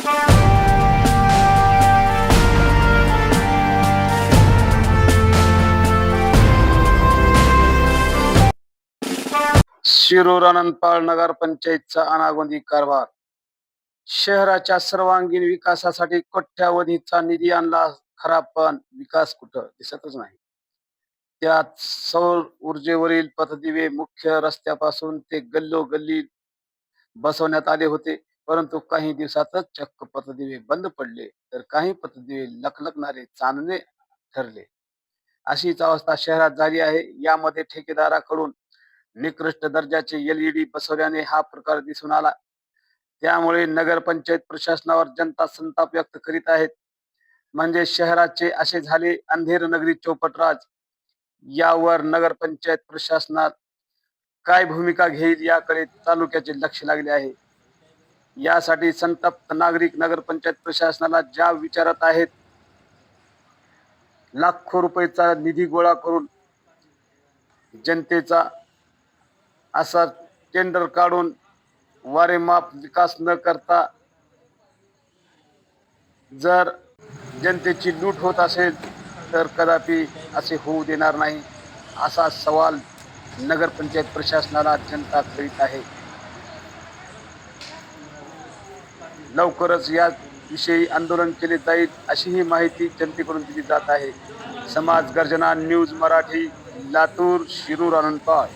शिरूर अनंतपाळ नगरपंचायतचा अनागोंदी कारभार. शहराच्या सर्वांगीण विकासासाठी कोट्यावधीचा निधी आणला खरा, पण विकास कुठं दिसतच नाही. त्यात सौर ऊर्जेवरील पथदिवे मुख्य रस्त्यापासून ते गल्लोगल्ली बसवण्यात आले होते, परंतु काही दिवसातच चक्क पथदिवे बंद पडले, तर काही पथदिवे लखलखणारे चांदणे ठरले. अशीच अवस्था शहरात झाली आहे. यामध्ये ठेकेदाराकडून निकृष्ट दर्जाचे LED बसवल्याने हा प्रकार दिसून आला. त्यामुळे नगरपंचायत प्रशासनावर जनता संताप व्यक्त करीत आहेत. म्हणजे शहराचे असे झाले अंधेर नगरी चौपटराज. यावर नगरपंचायत प्रशासनात काय भूमिका घेईल याकडे तालुक्याचे लक्ष लागले आहे. यासाठी संतप्त नागरिक नगरपंचायत प्रशासनाला ज्या विचारत आहेत, लाखो रुपयाचा निधी गोळा करून जनतेचा असा टेंडर काढून वारेमाप विकास न करता जर जनतेची लूट होत असेल तर कदापि असे होऊ देणार नाही, असा सवाल नगरपंचायत प्रशासनाला जनता करीत आहे. लवकरच याविषयी आंदोलन केले जाईल अशीही माहिती जनतेकडून दिली जात आहे. समाज गर्जना न्यूज मराठी, लातूर, शिरूर, अनंतपाळ.